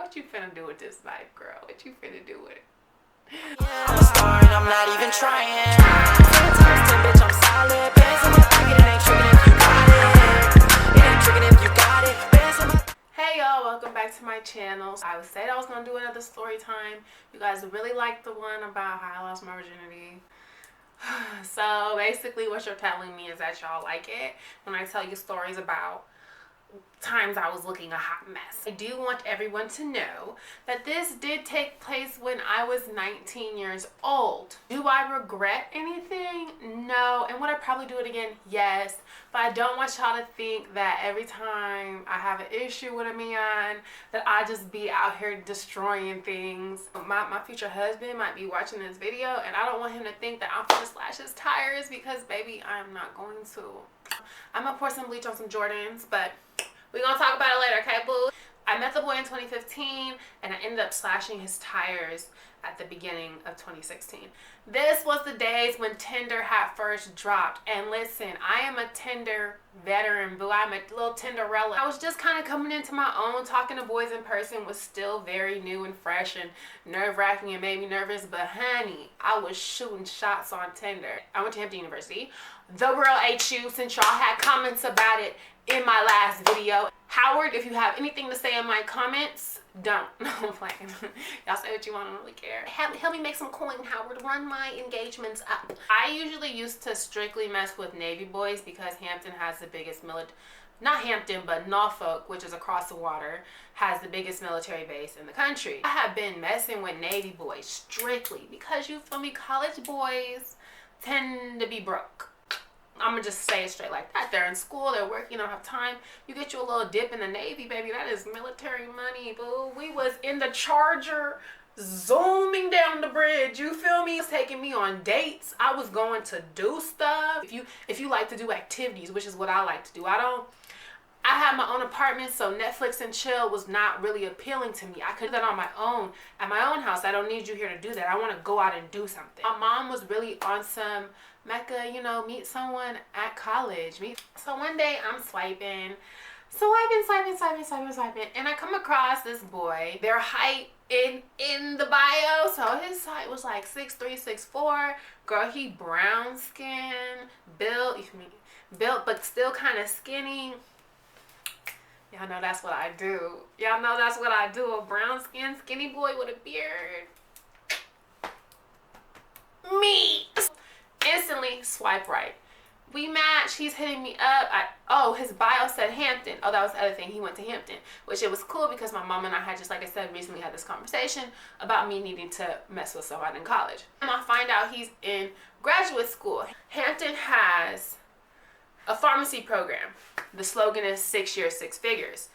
What you finna do with this life, girl? What you finna do with it? I'm a star and I'm not even trying. 10 times 10, bitch, I'm solid. Bands in my pocket, it ain't tricking if you got it. It ain't tricking if you got it. Bands in my... Hey y'all, welcome back to my channel. I said I was gonna do another story time. You guys really liked the one about how I lost my virginity. So basically what you're telling me is that y'all like it when I tell you stories about times I was looking a hot mess. I do want everyone to know that this did take place when I was 19 years old. Do I regret anything? No. And would I probably do it again? Yes. But I don't want y'all to think that every time I have an issue with a man that I just be out here destroying things. My future husband might be watching this video and I don't want him to think that I'm gonna slash his tires, because baby, I'm not going to. I'm gonna pour some bleach on some Jordans, but we're gonna talk about it later, okay, boo? I met the boy in 2015 and I ended up slashing his tires at the beginning of 2016. This was the days when Tinder had first dropped. And listen, I am a Tinder veteran, boo. I'm a little Tinderella. I was just kind of coming into my own. Talking to boys in person was still very new and fresh and nerve-wracking and made me nervous. But honey, I was shooting shots on Tinder. I went to Hampton University. The world ate you, since y'all had comments about it in my last video. Howard, if you have anything to say in my comments, don't. No, I'm playing. Y'all say what you want, I don't really care. Help me make some coin, Howard. Run my engagements up. I usually used to strictly mess with Navy boys because Hampton has the biggest not Hampton, but Norfolk, which is across the water, has the biggest military base in the country. I have been messing with Navy boys strictly because, you feel me, college boys tend to be broke. I'm gonna just say it straight like that. They're in school, they're working, you don't have time. You get you a little dip in the Navy, baby. That is military money, boo. We was in the Charger zooming down the bridge, you feel me? It's taking me on dates. I was going to do stuff. If you like to do activities, which is what I like to do. I have my own apartment, so Netflix and chill was not really appealing to me. I could do that on my own, at my own house. I don't need you here to do that. I want to go out and do something. My mom was really on some Mecca, you know, meet someone at college. So one day I'm swiping, and I come across this boy. Their height in the bio, so his height was like 6'3", 6'4". Girl, he brown skin, built but still kind of skinny. Y'all know that's what I do. Y'all know that's what I do. A brown skin, skinny boy with a beard. Me. Instantly swipe right. We match. He's hitting me up. His bio said Hampton. Oh, that was the other thing. He went to Hampton, which it was cool because my mom and I had, just like I said, recently had this conversation about me needing to mess with someone in college. And I find out he's in graduate school. Hampton has a pharmacy program. The slogan is 6 years, 6 figures.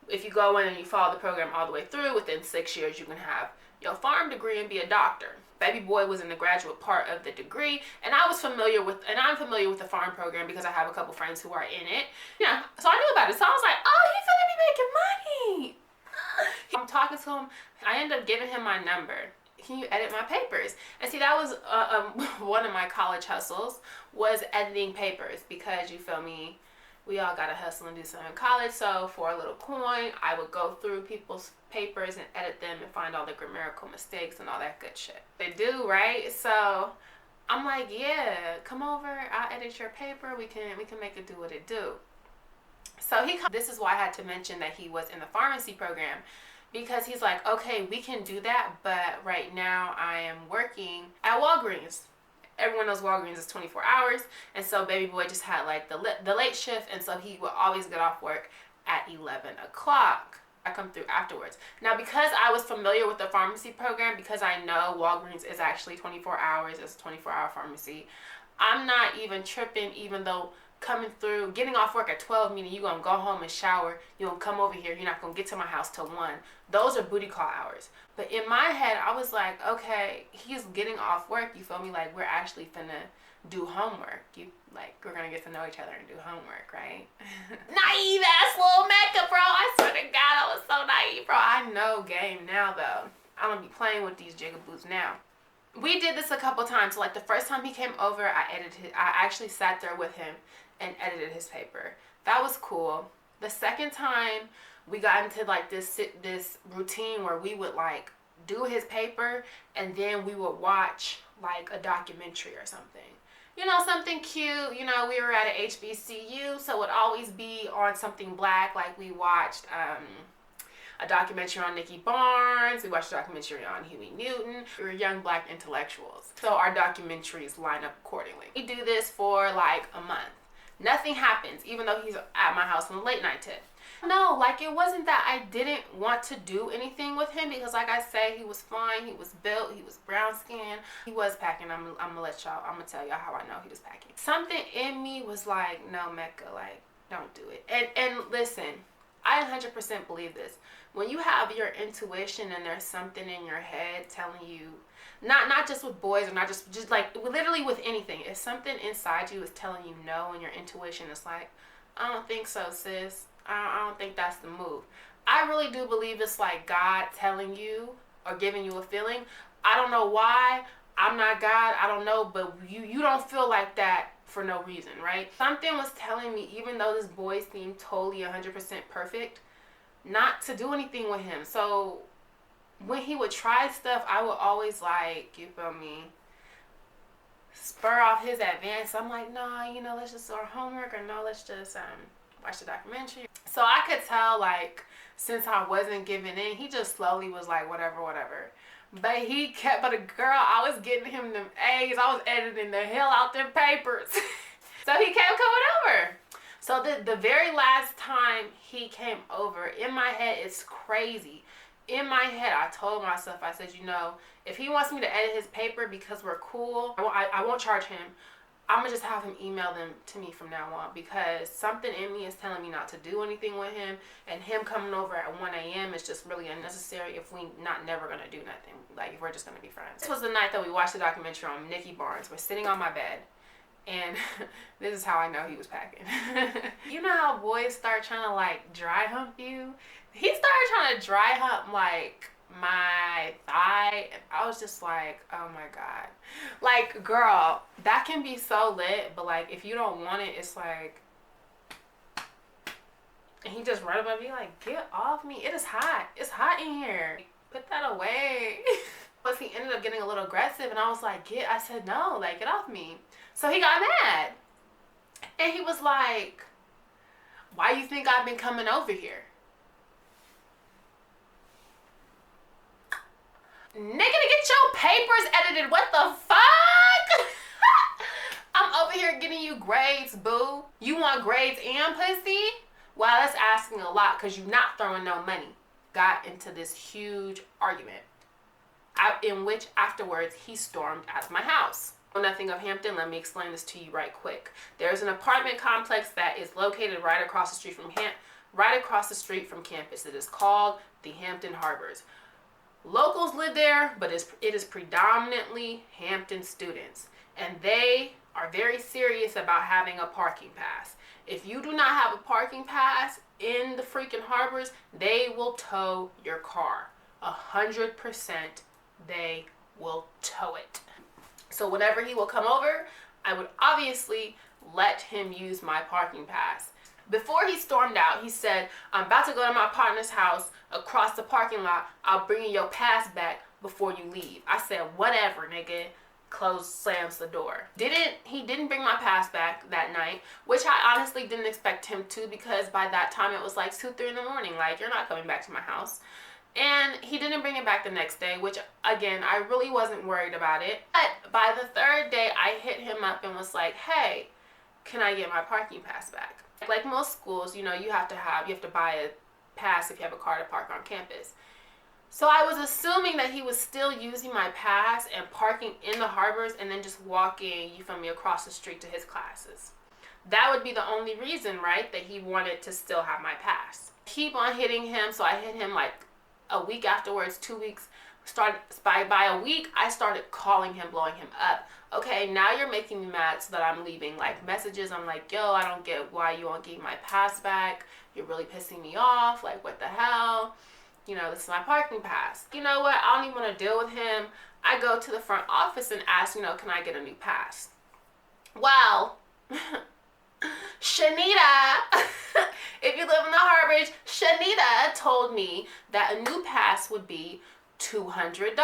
If you go in and you follow the program all the way through, within 6 years you can have your pharm degree and be a doctor. Baby boy was in the graduate part of the degree, and I'm familiar with the pharm program because I have a couple friends who are in it. Yeah, so I knew about it. So I was like, oh, he's gonna be making money. I'm talking to him. I ended up giving him my number. Can you edit my papers? And see, that was one of my college hustles, was editing papers, because, you feel me, we all gotta hustle and do something in college. So for a little coin, I would go through people's papers and edit them and find all the grammatical mistakes and all that good shit. They do, right? So I'm like, yeah, come over, I'll edit your paper, we can make it do what it do. So this is why I had to mention that he was in the pharmacy program, because he's like, okay, we can do that, but right now I am working at Walgreens. Everyone knows Walgreens is 24 hours, and so baby boy just had like the late shift, and so he would always get off work at 11 o'clock. I come through afterwards. Now, because I was familiar with the pharmacy program, because I know Walgreens is actually 24 hours, it's a 24-hour pharmacy, I'm not even tripping, even though coming through, getting off work at 12, meaning you're going to go home and shower, you're going to come over here, you're not going to get to my house till 1. Those are booty call hours. But in my head, I was like, okay, he's getting off work, you feel me? Like, we're actually finna do homework. We're gonna get to know each other and do homework, right? Naive ass little Mecca, bro. I swear to God, I was so naive, bro. I know game now, though. I don't be playing with these jigaboos now. We did this a couple times. Like, the first time he came over, I actually sat there with him and edited his paper. That was cool. The second time we got into like this routine where we would like do his paper and then we would watch like a documentary or something. You know, something cute. You know, we were at a HBCU, so it would always be on something black. Like we watched a documentary on Nikki Barnes. We watched a documentary on Huey Newton. We were young black intellectuals, so our documentaries line up accordingly. We do this for like a month. Nothing happens, even though he's at my house on the late night tip. No, like it wasn't that I didn't want to do anything with him, because like I say, he was fine, he was built, he was brown skinned, he was packing. I'm gonna tell y'all how I know he was packing. Something in me was like, no, Mecca, like, don't do it. And listen, I 100% believe this. When you have your intuition and there's something in your head telling you, not just with boys, or not just like literally with anything, if something inside you is telling you no, and your intuition is like, I don't think so, sis. I don't think that's the move. I really do believe it's like God telling you or giving you a feeling. I don't know why. I'm not God. I don't know, but you don't feel like that for no reason, right? Something was telling me, even though this boy seemed totally 100% perfect, not to do anything with him. So when he would try stuff, I would always like, you feel me, spur off his advance. I'm like, nah, you know, let's just do our homework, or no, let's just watch the documentary. So I could tell, like, since I wasn't giving in, he just slowly was like, whatever. But girl, I was getting him them A's. I was editing the hell out them papers. So he kept coming over. So the very last time he came over, in my head, it's crazy. In my head, I told myself, I said, you know, if he wants me to edit his paper because we're cool, I won't charge him. I'm going to just have him email them to me from now on, because something in me is telling me not to do anything with him, and him coming over at 1 a.m. is just really unnecessary if we never going to do nothing. Like, if we're just going to be friends. This was the night that we watched the documentary on Nikki Barnes. We're sitting on my bed, and this is how I know he was packing. You know how boys start trying to, like, dry hump you? He started trying to dry hump, like, my thigh, and I was just like, oh my God. Like, girl, that can be so lit, but like, if you don't want it, it's like, and he just right above me like, get off me, it is hot, it's hot in here, put that away. But he ended up getting a little aggressive, and I was like, I said no, like, get off me. So he got mad, and he was like, why you think I've been coming over here? Nigga, to get your papers edited, what the fuck? I'm over here getting you grades, boo. You want grades and pussy? Well, that's asking a lot, because you're not throwing no money. Got into this huge argument, in which afterwards he stormed out of my house. Nothing of Hampton, let me explain this to you right quick. There's an apartment complex that is located right across the street from campus. It is called the Hampton Harbors. Locals live there, but it is predominantly Hampton students, and they are very serious about having a parking pass. If you do not have a parking pass in the freaking harbors, they will tow your car. 100% they will tow it. So whenever he will come over, I would obviously let him use my parking pass. Before he stormed out, he said, I'm about to go to my partner's house across the parking lot. I'll bring you your pass back before you leave. I said, whatever, nigga. Slams the door. He didn't bring my pass back that night, which I honestly didn't expect him to, because by that time it was like 2-3 in the morning. Like, you're not coming back to my house. And he didn't bring it back the next day, which, again, I really wasn't worried about it. But by the third day, I hit him up and was like, hey, can I get my parking pass back? Like most schools, you know, you have to buy a pass if you have a car to park on campus. So I was assuming that he was still using my pass and parking in the harbors and then just walking, you feel me, across the street to his classes. That would be the only reason, right, that he wanted to still have my pass. Keep on hitting him, so I hit him like a week afterwards, 2 weeks. By a week, I started calling him, blowing him up. Okay, now you're making me mad so that I'm leaving like messages. I'm like, yo, I don't get why you won't give my pass back. You're really pissing me off. Like, what the hell? You know, this is my parking pass. You know what? I don't even want to deal with him. I go to the front office and ask, you know, can I get a new pass? Well, Shanita, If you live in the Harborage, Shanita told me that a new pass would be $200.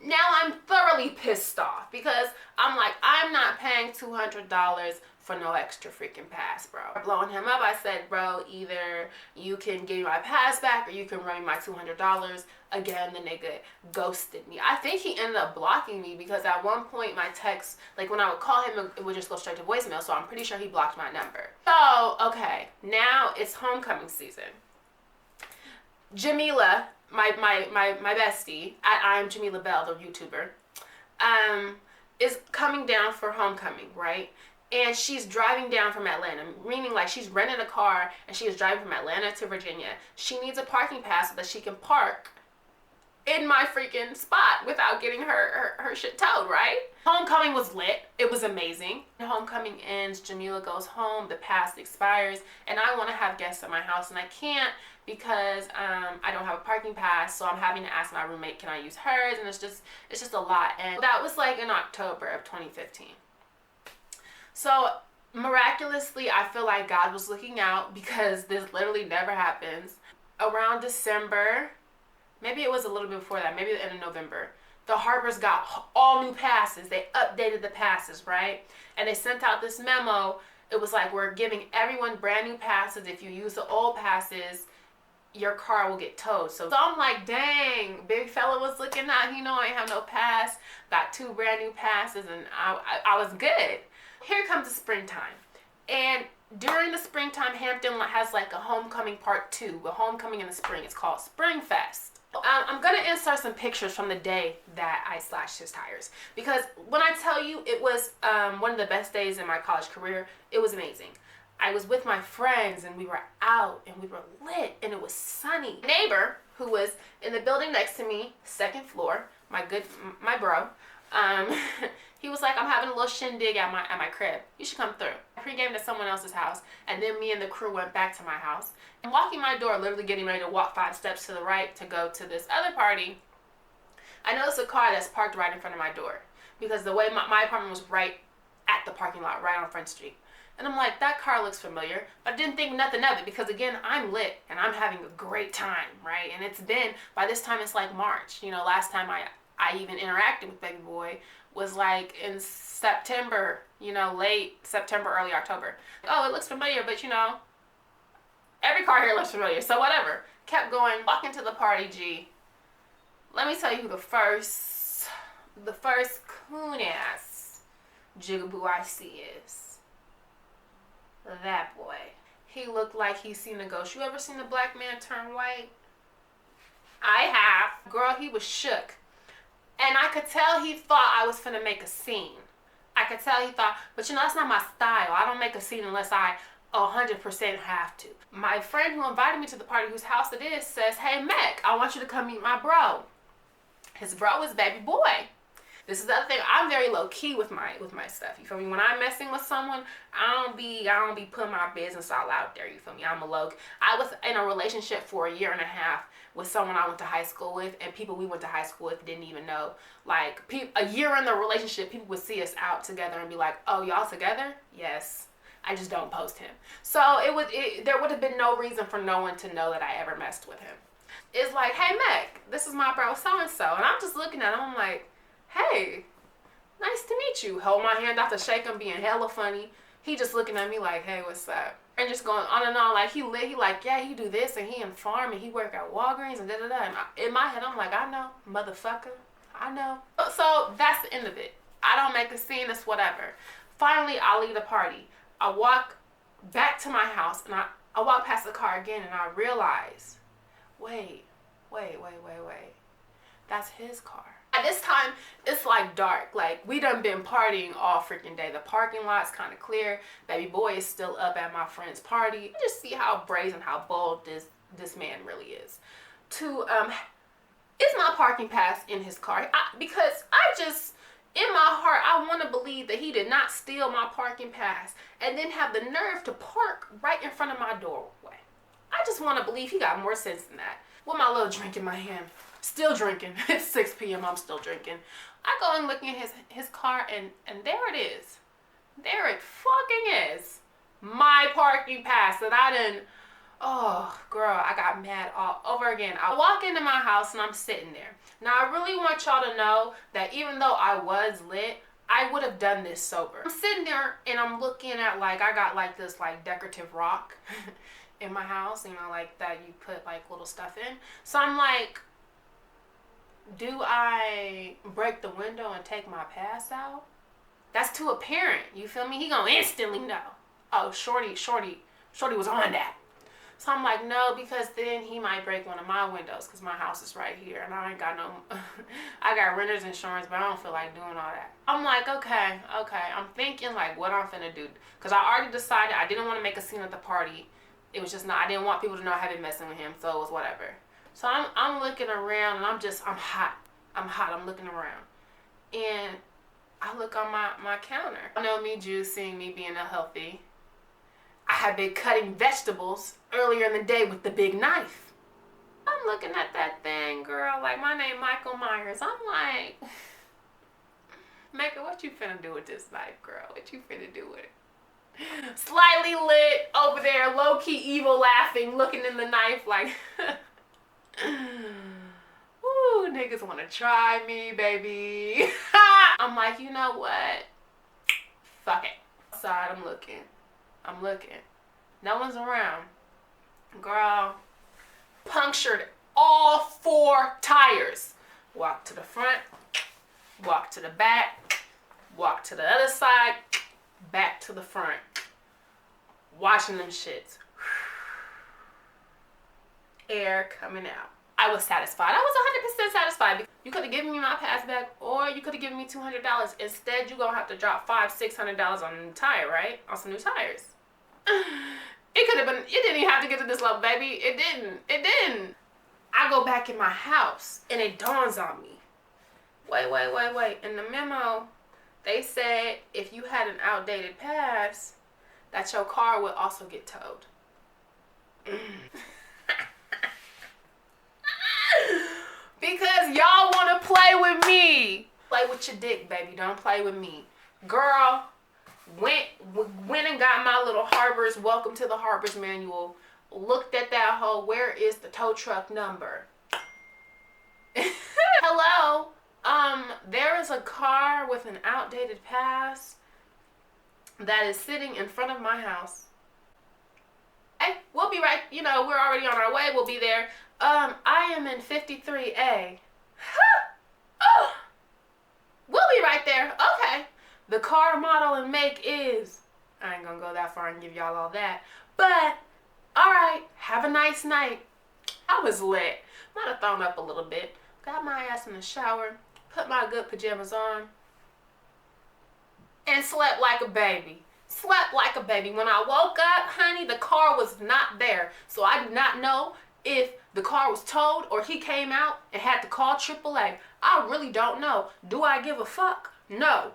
Now I'm thoroughly pissed off because I'm like, I'm not paying $200 for no extra freaking pass, bro. Blowing him up, I said, bro, either you can give me my pass back or you can run me my $200. Again, the nigga ghosted me. I think he ended up blocking me because at one point my text, like when I would call him, it would just go straight to voicemail. So I'm pretty sure he blocked my number. So, okay, now it's homecoming season. Jamila, my bestie, I'm Jamila Bell, the YouTuber, is coming down for homecoming, right? And she's driving down from Atlanta, meaning like she's rented a car and she is driving from Atlanta to Virginia. She needs a parking pass so that she can park in my freaking spot without getting her shit towed, right? Homecoming was lit. It was amazing. Homecoming ends, Jamila goes home, the pass expires, and I want to have guests at my house, and I can't because I don't have a parking pass, so I'm having to ask my roommate, can I use hers? And it's just a lot. And that was like in October of 2015. So miraculously, I feel like God was looking out because this literally never happens. Around December, maybe it was a little bit before that, maybe the end of November, the Harbors got all new passes. They updated the passes, right? And they sent out this memo. It was like, we're giving everyone brand new passes. If you use the old passes, your car will get towed. So I'm like, dang, big fella was looking out. He know I ain't have no pass. Got 2 brand new passes, and I was good. Here comes the springtime. And during the springtime, Hampton has like a homecoming part 2, a homecoming in the spring. It's called Spring Fest. I'm going to insert some pictures from the day that I slashed his tires. Because when I tell you it was one of the best days in my college career, it was amazing. I was with my friends and we were out and we were lit and it was sunny. Neighbor who was in the building next to me, 2nd floor, my bro, he was like, I'm having a little shindig at my crib. You should come through. I pregame to someone else's house, and then me and the crew went back to my house. And walking my door, literally getting ready to walk 5 steps to the right to go to this other party, I noticed a car that's parked right in front of my door. Because the way my apartment was right at the parking lot, right on Front Street. And I'm like, that car looks familiar. But I didn't think nothing of it because, again, I'm lit and I'm having a great time, right? And it's been, by this time, it's like March. You know, last time I even interacted with baby boy was like in September, you know, late September, early October. Oh, it looks familiar, but you know, every car here looks familiar, so whatever. Kept going, walking to the party, G. Let me tell you who the first coon-ass jigaboo I see is. That boy. He looked like he's seen a ghost. You ever seen a black man turn white? I have. Girl, he was shook. And I could tell he thought I was finna make a scene. I could tell he thought, but you know, that's not my style. I don't make a scene unless I 100% have to. My friend who invited me to the party, whose house it is, says, hey, Mac, I want you to come meet my bro. His bro is baby boy. This is the other thing. I'm very low key with my stuff. You feel me? When I'm messing with someone, I don't be putting my business all out there. You feel me? I'm a low. I was in a relationship for a year and a half with someone I went to high school with, and people we went to high school with didn't even know. Like a year in the relationship, people would see us out together and be like, "Oh, y'all together?" Yes. I just don't post him. So there would have been no reason for no one to know that I ever messed with him. It's like, hey, Mac, this is my bro so-and-so. And I'm just looking at him, I'm like, hey, nice to meet you. Hold my hand out to shake him, being hella funny. He just looking at me like, hey, what's up? And just going on and on, like he like, yeah, he do this, and he in farm, and he work at Walgreens, and da-da-da. And in my head, I'm like, I know, motherfucker. I know. So that's the end of it. I don't make a scene, it's whatever. Finally, I leave the party. I walk back to my house, and I walk past the car again, and I realize, wait. That's his car. At this time, it's like dark. Like, we done been partying all freaking day. The parking lot's kind of clear. Baby boy is still up at my friend's party. Just see how brazen, how bold this man really is. Is my parking pass in his car? Because in my heart, I want to believe that he did not steal my parking pass and then have the nerve to park right in front of my doorway. I just want to believe he got more sense than that. With my little drink in my hand. Still drinking. It's 6 p.m. I'm still drinking. I go and look in his car, and there it is. There it fucking is. My parking pass that I didn't. Oh, girl, I got mad all over again. I walk into my house and I'm sitting there. Now, I really want y'all to know that even though I was lit, I would have done this sober. I'm sitting there and I'm looking at, like, I got like this like decorative rock in my house, you know, like that you put like little stuff in. So I'm like, do I break the window and take my pass out? That's too apparent. You feel me? He gonna instantly know. Oh, shorty was on that. So I'm like, no, because then he might break one of my windows because my house is right here and I ain't got no, I got renter's insurance, but I don't feel like doing all that. I'm like, okay. I'm thinking like what I'm finna do. Because I already decided I didn't want to make a scene at the party. It was just not, I didn't want people to know I had been messing with him, so it was whatever. So I'm looking around and I'm hot. I'm looking around. And I look on my counter. I know me juicing, me being unhealthy. I had been cutting vegetables earlier in the day with the big knife. I'm looking at that thing, girl, like my name Michael Myers. I'm like, Mecca, what you finna do with this knife, girl? What you finna do with it? Slightly lit over there, low-key evil laughing, looking in the knife like, ooh, niggas wanna try me, baby. I'm like, you know what? Fuck it. Outside, I'm looking. No one's around. Girl, punctured all 4 tires. Walk to the front, walk to the back, walk to the other side, back to the front. Watching them shits. Air coming out. I was satisfied. I was 100% satisfied. You could have given me my pass back, or you could have given me $200. Instead, you're going to have to drop $500-$600 on a new tire, right? On some new tires. It could have been, it didn't even have to get to this level, baby. It didn't. I go back in my house, and it dawns on me. Wait. In the memo, they said if you had an outdated pass, that your car would also get towed. Because y'all want to play with me. Play with your dick, baby. Don't play with me. Girl, went and got my little Harbors, welcome to the Harbors manual. Looked at that hoe. Where is the tow truck number? Hello? There is a car with an outdated pass that is sitting in front of my house. Hey, we'll be right, we're already on our way. We'll be there. I am in 53A. Oh, we'll be right there. Okay. The car model and make is, I ain't gonna go that far and give y'all all that, but all right, have a nice night. I was lit. Might have thrown up a little bit. Got my ass in the shower, put my good pajamas on, and slept like a baby. When I woke up, honey, the car was not there. So I did not know if the car was towed or he came out and had to call AAA. I really don't know. Do I give a fuck? No.